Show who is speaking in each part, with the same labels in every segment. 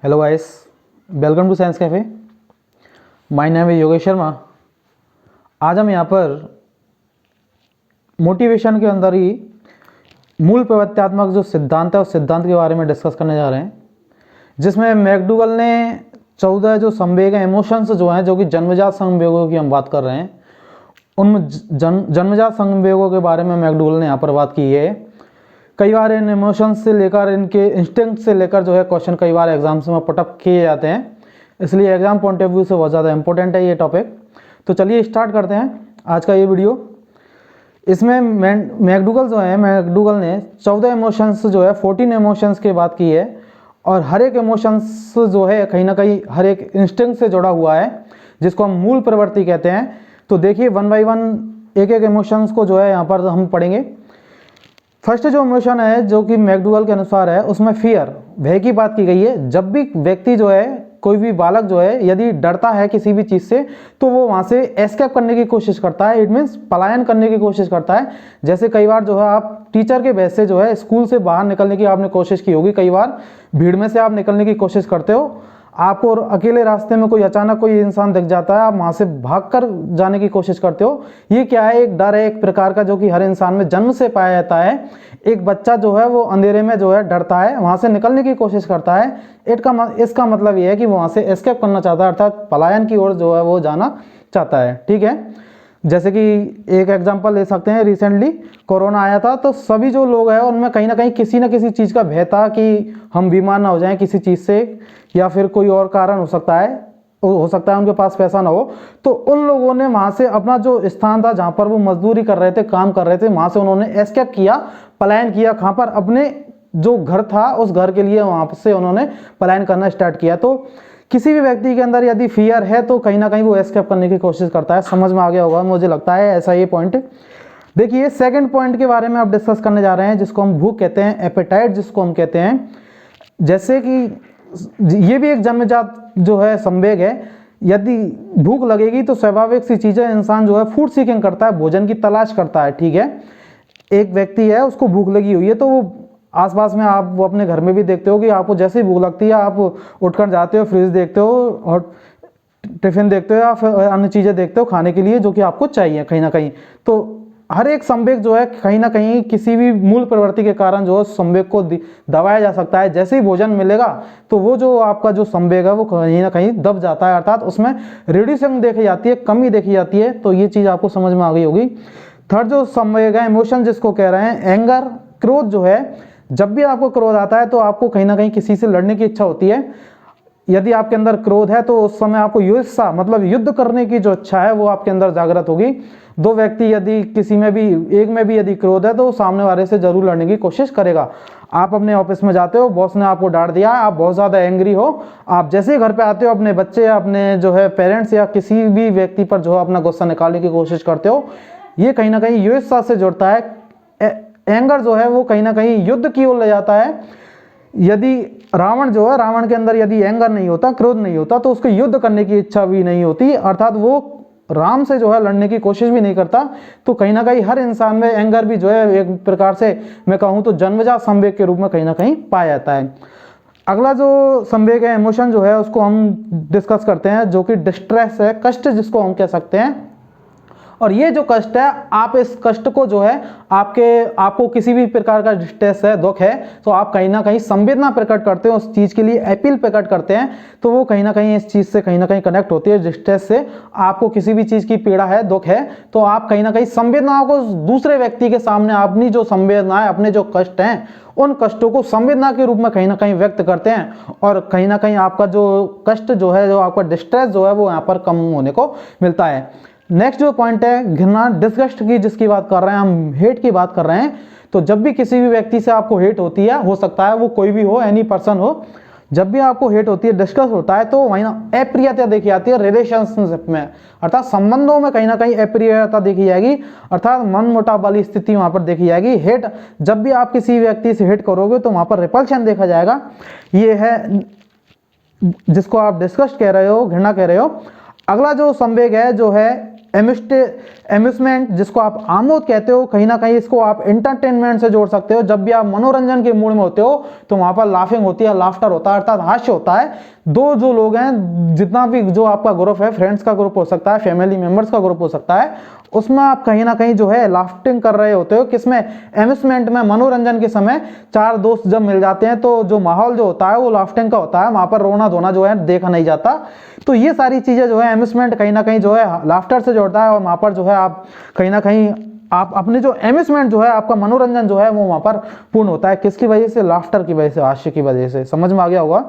Speaker 1: Hello guys, welcome to science cafe. My name है योगेश शर्मा। आज हम यहाँ पर मोटिवेशन के अंदर ही मूल प्रवृत्त्यात्मक जो सिद्धांत है उस सिद्धांत के बारे में डिस्कस करने जा रहे हैं, जिसमें मैकडूगल ने 14 जो संवेग हैं, इमोशंस जो हैं, जो कि जन्मजात संवेगों की हम बात कर रहे हैं, उन जन्मजात संवेगों के बारे में मैकडूगल ने यहाँ पर बात की है। कई बार इन इमोशंस से लेकर, इनके इंस्टिंक्ट से लेकर जो है क्वेश्चन कई बार एग्जाम्स में पुटअप किए जाते हैं, इसलिए एग्जाम पॉइंट ऑफ व्यू से बहुत ज़्यादा इंपॉर्टेंट है ये टॉपिक। तो चलिए स्टार्ट करते हैं आज का ये वीडियो। इसमें मैकडूगल जो है, मैकडूगल ने 14 इमोशंस जो है 14 इमोशंस की बात की है, और हर एक इमोशंस जो है कहीं ना कहीं हर एक इंस्टिंक्ट से जुड़ा हुआ है, जिसको हम मूल प्रवृत्ति कहते हैं। तो देखिए वन बाई वन एक एक इमोशंस को जो है यहाँ पर हम पढ़ेंगे। फर्स्ट जो इमोशन है जो कि मैकडूगल के अनुसार है, उसमें फियर, भय की बात की गई है। जब भी व्यक्ति जो है, कोई भी बालक जो है यदि डरता है किसी भी चीज़ से, तो वो वहाँ से एस्केप करने की कोशिश करता है। इट मीन्स पलायन करने की कोशिश करता है। जैसे कई बार जो है आप टीचर के भय से जो है स्कूल से बाहर निकलने की आपने कोशिश की होगी, कई बार भीड़ में से आप निकलने की कोशिश करते हो, आपको अकेले रास्ते में कोई अचानक कोई इंसान दिख जाता है, आप वहाँ से भागकर जाने की कोशिश करते हो। ये क्या है? एक डर है एक प्रकार का, जो कि हर इंसान में जन्म से पाया जाता है। एक बच्चा जो है वो अंधेरे में जो है डरता है, वहाँ से निकलने की कोशिश करता है। इसका मतलब ये है कि वो वहाँ से एस्केप करना चाहता है, अर्थात पलायन की ओर जो है वो जाना चाहता है। ठीक है, जैसे कि एक एग्जांपल ले सकते हैं, रिसेंटली कोरोना आया था, तो सभी जो लोग हैं उनमें कहीं ना कहीं किसी न किसी चीज़ का भय था कि हम बीमार ना हो जाएं किसी चीज़ से, या फिर कोई और कारण हो सकता है उनके पास पैसा ना हो। तो उन लोगों ने वहाँ से अपना जो स्थान था जहाँ पर वो मजदूरी कर रहे थे, काम कर रहे थे, वहाँ से उन्होंने एस्केप किया, पलायन किया। कहाँ पर? अपने जो घर था उस घर के लिए वहाँ से उन्होंने पलायन करना स्टार्ट किया। तो किसी भी व्यक्ति के अंदर यदि फियर है तो कहीं ना कहीं वो एस्केप करने की कोशिश करता है। समझ में आ गया होगा मुझे लगता है ऐसा ये पॉइंट। देखिए सेकंड पॉइंट के बारे में आप डिस्कस करने जा रहे हैं, जिसको हम भूख कहते हैं, एपेटाइट जिसको हम कहते हैं। जैसे कि ये भी एक जन्मजात जो है संवेग है। यदि भूख लगेगी तो स्वाभाविक सी चीज़ है, इंसान जो है फूड सीकिंग करता है, भोजन की तलाश करता है। ठीक है, एक व्यक्ति है उसको भूख लगी हुई है, तो वो आसपास में, आप वो अपने घर में भी देखते हो कि आपको जैसे ही भूख लगती है आप उठकर जाते हो, फ्रिज देखते हो और टिफिन देखते हो या फिर अन्य चीज़ें देखते हो खाने के लिए जो कि आपको चाहिए कहीं ना कहीं। तो हर एक संवेग जो है कहीं ना कहीं किसी भी मूल प्रवृत्ति के कारण जो है संवेग को दबाया जा सकता है। जैसे ही भोजन मिलेगा तो वो जो आपका जो संवेग है वो कहीं ना कहीं दब जाता है, अर्थात उसमें रिड्यूसिंग देखी जाती है, कमी देखी जाती है। तो ये चीज़ आपको समझ में आ गई होगी। थर्ड जो संवेग है, इमोशन जिसको कह रहे हैं, एंगर, क्रोध जो है। जब भी आपको क्रोध आता है तो आपको कहीं ना कहीं किसी से लड़ने की इच्छा होती है। यदि आपके अंदर क्रोध है तो उस समय आपको युत्सा मतलब युद्ध करने की जो इच्छा है वो आपके अंदर जागृत होगी। दो व्यक्ति यदि किसी में भी, एक में भी यदि क्रोध है तो सामने वाले से जरूर लड़ने की कोशिश करेगा। आप अपने ऑफिस में जाते हो, बॉस ने आपको डांट दिया, आप बहुत ज़्यादा एंग्री हो, आप जैसे ही घर पे आते हो अपने बच्चे या अपने जो है पेरेंट्स या किसी भी व्यक्ति पर जो है अपना गुस्सा निकालने की कोशिश करते हो। ये कहीं ना कहीं युत्सा से जुड़ता है। एंगर जो है वो कहीं ना कहीं युद्ध की ओर ले जाता है। यदि रावण जो है, रावण के अंदर यदि एंगर नहीं होता, क्रोध नहीं होता, तो उसको युद्ध करने की इच्छा भी नहीं होती, अर्थात वो राम से जो है लड़ने की कोशिश भी नहीं करता। तो कहीं ना कहीं हर इंसान में एंगर भी जो है एक प्रकार से मैं कहूँ तो जन्मजात संवेग के रूप में कहीं ना कहीं पाया जाता है। अगला जो संवेग है, इमोशन जो है, उसको हम डिस्कस करते हैं, जो कि डिस्ट्रेस है, कष्ट जिसको हम कह सकते हैं। और ये जो कष्ट है, आप इस कष्ट को जो है आपको किसी भी प्रकार का डिस्ट्रेस है, दुख है, तो आप कहीं ना कहीं संवेदना प्रकट करते हो, उस चीज़ के लिए अपील प्रकट करते हैं। तो वो कहीं ना कहीं इस चीज़ से कहीं ना कहीं कनेक्ट होती है, डिस्ट्रेस से। आपको किसी भी चीज़ की पीड़ा है, दुख है, तो आप कहीं ना कहीं संवेदनाओं को दूसरे व्यक्ति के सामने अपनी जो संवेदना है, अपने जो कष्ट हैं, उन कष्टों को संवेदना के रूप में कहीं ना कहीं व्यक्त करते हैं। और कहीं ना कहीं आपका जो कष्ट जो है, जो आपका डिस्ट्रेस जो है, वो यहाँ पर कम होने को मिलता है। नेक्स्ट जो पॉइंट है, घृणा, डिस्गस्ट की जिसकी बात कर रहे हैं हम, हेट की बात कर रहे हैं। तो जब भी किसी भी व्यक्ति से आपको हेट होती है, हो सकता है वो कोई भी हो, एनी पर्सन हो, जब भी आपको हेट होती है, डिस्कस होता है, तो वहीं ना अप्रियता देखी जाती है रिलेशनशिप में, अर्थात संबंधों में कहीं ना कहीं अप्रियता देखी जाएगी, अर्थात मन मुटाव वाली स्थिति वहां पर देखी जाएगी। हेट, जब भी आप किसी व्यक्ति से हेट करोगे तो वहां पर रिपल्शन देखा जाएगा। ये है जिसको आप डिस्कस्ट कह रहे हो, घृणा कह रहे हो। अगला जो संवेग है जो है एम्यूजमेंट जिसको आप आमोद कहते हो, कहीं ना कहीं इसको आप एंटरटेनमेंट से जोड़ सकते हो। जब भी आप मनोरंजन के मूड में होते हो तो वहां पर लाफिंग होती है, लाफ्टर होता है, अर्थात हास्य होता है। दो जो लोग हैं, जितना भी जो आपका ग्रुप है, फ्रेंड्स का ग्रुप हो सकता है, फैमिली मेंबर्स का ग्रुप हो सकता है, उसमें आप कहीं ना कहीं जो है लाफ्टिंग कर रहे होते हो। किसमें? एम्यूजमेंट में, मनोरंजन के समय चार दोस्त जब मिल जाते हैं तो जो माहौल जो होता है वो लाफ्टिंग का होता है, वहां पर रोना धोना जो है देखा नहीं जाता। तो ये सारी चीजें जो है एम्यूजमेंट कहीं ना कहीं जो है लाफ्टर से जोड़ता है, और वहां पर जो है आप कहीं ना कहीं आप अपने जो एम्यूजमेंट जो है, आपका मनोरंजन जो है वो वहां पर पूर्ण होता है। किसकी वजह से? लाफ्टर की वजह से, हास्य की वजह से। समझ में आ गया होगा।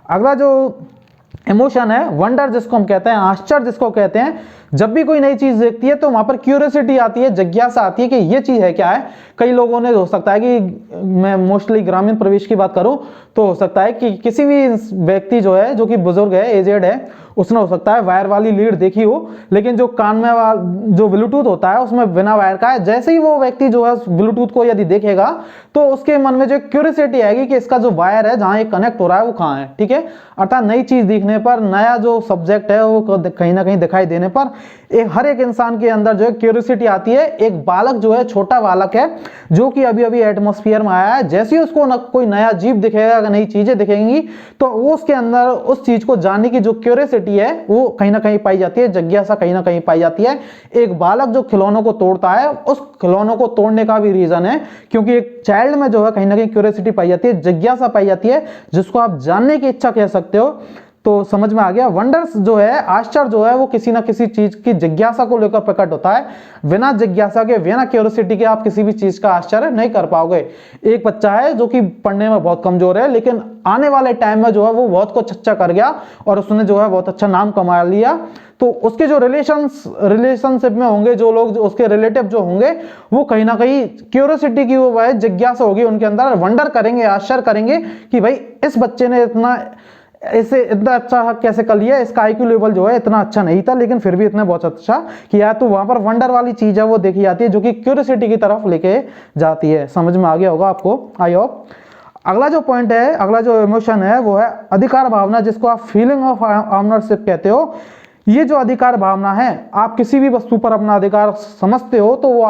Speaker 1: अगला जो इमोशन है वंडर जिसको हम कहते हैं, आश्चर्य जिसको कहते हैं। जब भी कोई नई चीज देखती है तो वहां पर क्यूरियोसिटी आती है, जिज्ञासा आती है कि ये चीज है क्या है। कई लोगों ने, हो सकता है कि मैं मोस्टली ग्रामीण प्रदेश की बात करूं तो हो सकता है कि किसी भी व्यक्ति जो है, जो कि बुजुर्ग है, एजेड है, उसने हो सकता है वायर वाली लीड देखी हो, लेकिन जो कान में जो ब्लूटूथ होता है उसमें बिना वायर का है। जैसे ही वो व्यक्ति जो है ब्लूटूथ को यदि देखेगा तो उसके मन में जो क्यूरियोसिटी आएगी कि इसका जो वायर है, जहां ये कनेक्ट हो रहा है, वो कहाँ है। ठीक है, अर्थात नई चीज दिखने पर, नया जो सब्जेक्ट है वो कहीं ना कहीं दिखाई देने पर हर एक इंसान के अंदर जो है क्यूरियोसिटी आती है। एक बालक जो है, छोटा बालक है, जो कि अभी अभी एटमॉस्फेयर में आया है, जैसे ही उसको कोई नया जीव दिखेगा, नई चीजें दिखेंगी, तो वो उसके अंदर उस चीज को जानने की जो क्यूरियोसिटी है वो कहीं ना कहीं पाई जाती है, जिज्ञासा कहीं ना कहीं पाई जाती है। एक बालक जो खिलौनों को तोड़ता है, उस खिलौनों को तोड़ने का भी रीजन है क्योंकि एक चाइल्ड में जो है कहीं ना कहीं क्यूरियोसिटी पाई जाती है, जिज्ञासा पाई जाती है, जिसको आप जानने की इच्छा कह सकते हो। तो समझ में आ गया। वंडर्स जो है, आश्चर्य जो है, वो किसी ना किसी चीज की जिज्ञासा को लेकर प्रकट होता है। बिना जिज्ञासा के, बिना क्यूरियोसिटी के आप किसी भी चीज का आश्चर्य नहीं कर पाओगे। एक बच्चा है जो कि पढ़ने में बहुत कमजोर है, लेकिन आने वाले टाइम में जो है वो बहुत कुछ अच्छा कर गया और उसने जो है बहुत अच्छा नाम कमा लिया। तो उसके जो रिलेशनशिप में होंगे, जो लोग उसके रिलेटिव जो होंगे, वो कहीं ना कहीं क्यूरियोसिटी की वो है, जिज्ञासा होगी उनके अंदर, वंडर करेंगे, आश्चर्य करेंगे कि भाई इस बच्चे ने इतना अच्छा कैसे कर लिया, इसका आईक्यू लेवल जो है इतना अच्छा नहीं था लेकिन फिर भी इतना बहुत अच्छा किया। तो वहां पर वंडर वाली चीज है वो देखी जाती है, जो कि क्यूरियोसिटी की तरफ लेके जाती है। समझ में आ गया होगा आपको, आई होप। अगला जो पॉइंट है, अगला जो इमोशन है वो है अधिकार भावना, जिसको आप फीलिंग ऑफ ऑनरशिप कहते हो। ये जो अधिकार भावना है, आप किसी भी वस्तु पर अपना अधिकार समझते हो तो वो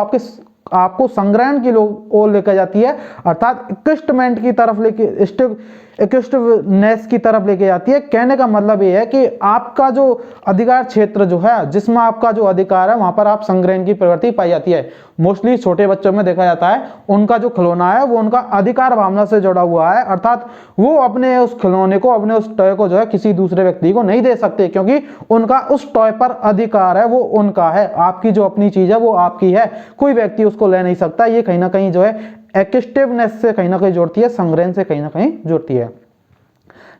Speaker 1: आपको संग्रहण की ओर लेकर जाती है, अर्थात इक्विस्टमेंट की तरफ इक्विस्टनेस की तरफ लेके जाती है। कहने का मतलब ये है कि आपका जो अधिकार क्षेत्र जो है, जिसमें आपका जो अधिकार है, वहां पर आप संग्रहण की प्रवृत्ति पाई जाती है। मोस्टली छोटे बच्चों में देखा जाता है, उनका जो खिलौना है वो उनका अधिकार भावना से जुड़ा हुआ है, अर्थात वो अपने उस खिलौने को, अपने उस टॉय को जो है किसी दूसरे व्यक्ति को नहीं दे सकते, क्योंकि उनका उस टॉय पर अधिकार है, वो उनका है। आपकी जो अपनी चीज है वो आपकी है, कोई व्यक्ति उसको ले नहीं सकता। ये कहीं ना कहीं जो है एक्टिवनेस से कहीं ना कहीं जोड़ती है, संग्रहण से कहीं ना कहीं जोड़ती है।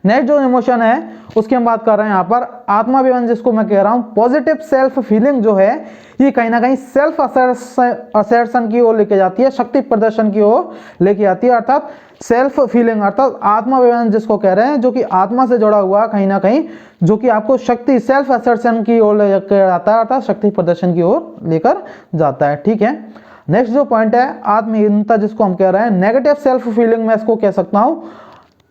Speaker 1: नेक्स्ट जो इमोशन है उसकी हम बात कर रहे हैं यहाँ पर आत्माभिमान, जिसको मैं कह रहा हूं पॉजिटिव सेल्फ फीलिंग जो है, ये कहीं ना कहीं सेल्फ असर्शन की ओर लेके जाती है, शक्ति प्रदर्शन की ओर लेके आती है। अर्थात सेल्फ फीलिंग अर्थात आत्माभिमान जिसको कह रहे हैं, जो कि आत्मा से जुड़ा हुआ कहीं ना कहीं, जो कि आपको शक्ति, सेल्फ असर्शन की ओर लेकर जाता है, अर्थात शक्ति प्रदर्शन की ओर लेकर जाता है। ठीक है, नेक्स्ट जो पॉइंट है आत्महीनता, जिसको हम कह रहे हैं नेगेटिव सेल्फ फीलिंग, मैं इसको कह सकता हूं।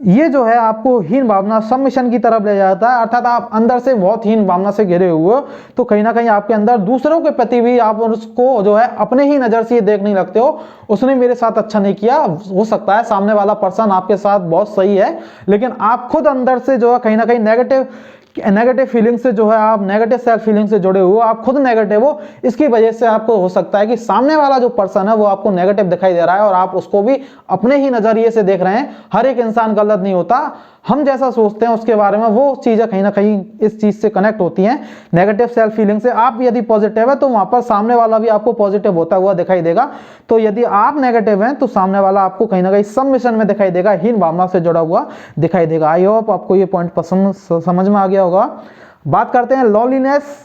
Speaker 1: ये जो है आपको हीन भावना, सबमिशन की तरफ ले जाता है, अर्थात आप अंदर से बहुत हीन भावना से घिरे हुए हो, तो कहीं ना कहीं आपके अंदर दूसरों के प्रति भी आप उसको जो है अपने ही नजर से ये देखने लगते हो, उसने मेरे साथ अच्छा नहीं किया। हो सकता है सामने वाला पर्सन आपके साथ बहुत सही है, लेकिन आप खुद अंदर से जो है कहीं ना कहीं नेगेटिव फीलिंग से जो है, आप नेगेटिव सेल्फ फीलिंग से जुड़े हुए, आप खुद नेगेटिव हो। इसकी वजह से आपको हो सकता है कि सामने वाला जो पर्सन है वो आपको नेगेटिव दिखाई दे रहा है और आप उसको भी अपने ही नजरिए से देख रहे हैं। हर एक इंसान गलत नहीं होता, हम जैसा सोचते हैं उसके बारे में, वो चीजें कहीं ना कहीं इस चीज से कनेक्ट होती हैं, नेगेटिव सेल्फ फीलिंग से। आप यदि पॉजिटिव है तो वहां पर सामने वाला भी आपको पॉजिटिव होता हुआ दिखाई देगा। तो यदि आप नेगेटिव हैं तो सामने वाला आपको कहीं ना कहीं सबमिशन में दिखाई देगा, हीन भावना से जुड़ा हुआ दिखाई देगा। आई होप आपको ये पॉइंट पसंद समझ में आ गया होगा। बात करते हैं लॉनलीनेस।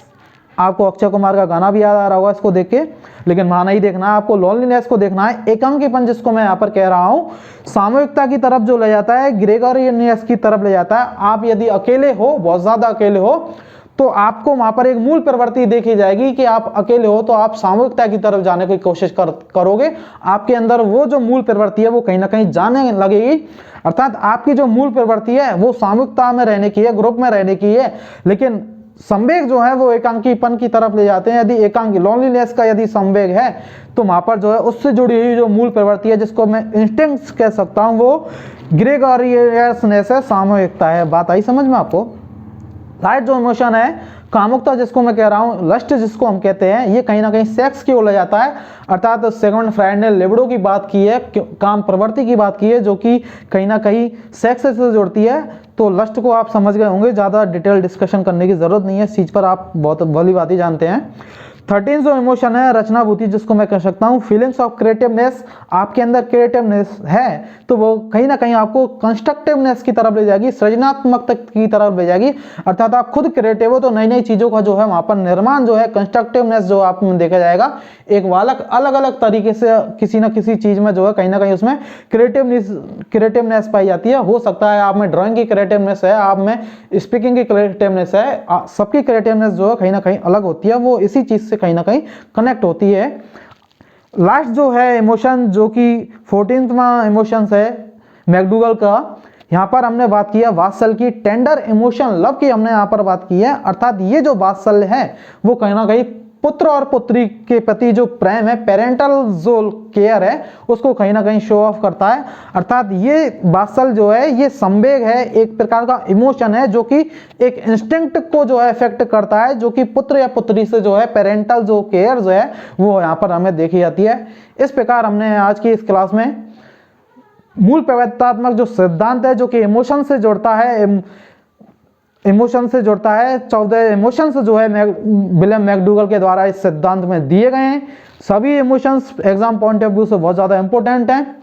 Speaker 1: आपको अक्षय कुमार का गाना भी याद आ रहा होगा इसको देख के, लेकिन वहां नहीं देखना है आपको, लॉनलीनेस को देखना है। एकांकीपन जिसको मैं यहाँ पर कह रहा हूं, सामूहिकता की तरफ जो ले जाता है, ग्रेगोरियसनेस की तरफ ले जाता है। आप यदि अकेले हो, बहुत ज्यादा अकेले हो, तो आपको वहां पर एक मूल प्रवृत्ति देखी जाएगी कि आप अकेले हो तो आप सामूहिकता की तरफ जाने की कोशिश करोगे। आपके अंदर वो जो मूल प्रवृत्ति है वो कहीं ना कहीं जाने लगेगी, अर्थात आपकी जो मूल प्रवृत्ति है वो सामूहिकता में रहने की है, ग्रुप में रहने की है। लेकिन संवेग जो है वो एकांकीपन की तरफ ले जाते हैं। यदि एकांकी लोनलीनेस का यदि संवेग है तो वहाँ पर जो है उससे जुड़ी हुई जो मूल प्रवृत्ति है, जिसको मैं इंस्टिंक्ट्स कह सकता हूँ, वो ग्रेगोरियसनेस है, सामूहिकता है। बात आई समझ में आपको? राइट, जो इमोशन है कामुकता जिसको मैं कह रहा हूँ, लस्ट जिसको हम कहते हैं, ये कहीं ना कहीं सेक्स की ओर ले जाता है। अर्थात सिगमंड फ्रायड ने लिबिडो की बात की है, काम प्रवृत्ति की बात की है, जो कि कहीं ना कहीं सेक्स से जुड़ती है। तो लस्ट को आप समझ गए होंगे, ज़्यादा डिटेल डिस्कशन करने की जरूरत नहीं है, इस चीज़ पर आप बहुत भली बात ही जानते हैं। 13 जो इमोशन है रचनाभूति, जिसको मैं कह सकता हूँ फीलिंग्स ऑफ क्रिएटिवनेस। आपके अंदर क्रिएटिवनेस है तो वो कहीं ना कहीं आपको कंस्ट्रक्टिवनेस की तरफ ले जाएगी, सृजनात्मकता की तरफ ले जाएगी। अर्थात आप खुद क्रिएटिव हो तो नई नई चीज़ों का जो है वहाँ पर निर्माण जो है, कंस्ट्रक्टिवनेस जो आप में देखा जाएगा, एक अलग अलग तरीके से किसी ना किसी चीज़ में जो है कहीं ना कहीं उसमें क्रिएटिवनेस पाई जाती है। हो सकता है आप में ड्राइंग की क्रिएटिवनेस है, आप में स्पीकिंग की क्रिएटिवनेस है, सबकी क्रिएटिवनेस जो है कहीं ना कहीं अलग होती है, वो इसी चीज़ से कहीं ना कहीं कनेक्ट होती है। लास्ट जो है इमोशन, जो कि 14वां इमोशंस है मैकडूगल का, यहाँ पर हमने बात किया वात्सल्य की, टेंडर इमोशन लव की हमने यहाँ पर बात की है। अर्थात ये जो वात्सल्य है वो कहीं ना कहीं पुत्र और पुत्री के प्रति जो प्रेम है, पेरेंटल जो केयर है, उसको कहीं ना कहीं शो ऑफ करता है। अर्थात ये वात्सल्य जो है ये संवेग है, एक प्रकार का इमोशन है जो कि एक इंस्टिंक्ट को जो है इफेक्ट करता है, जो कि पुत्र या पुत्री से जो है पेरेंटल जो केयर जो है वो यहाँ पर हमें देखी जाती है। इस प्रकार हमने आज की इस क्लास में मूल प्रवृत्तात्मक जो सिद्धांत है, जो कि इमोशन से जुड़ता है, 14 इमोशंस जो है विलियम मैकडूगल के द्वारा इस सिद्धांत में दिए गए हैं। सभी emotions exam point of view से बहुत ज़्यादा इंपॉर्टेंट हैं।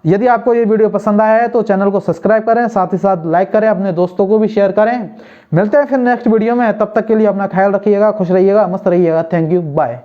Speaker 1: यदि आपको ये वीडियो पसंद आया है तो चैनल को सब्सक्राइब करें, साथ ही साथ लाइक करें, अपने दोस्तों को भी शेयर करें। मिलते हैं फिर नेक्स्ट वीडियो में, तब तक के लिए अपना ख्याल रखिएगा, खुश रहिएगा, मस्त रहिएगा। Thank you, bye.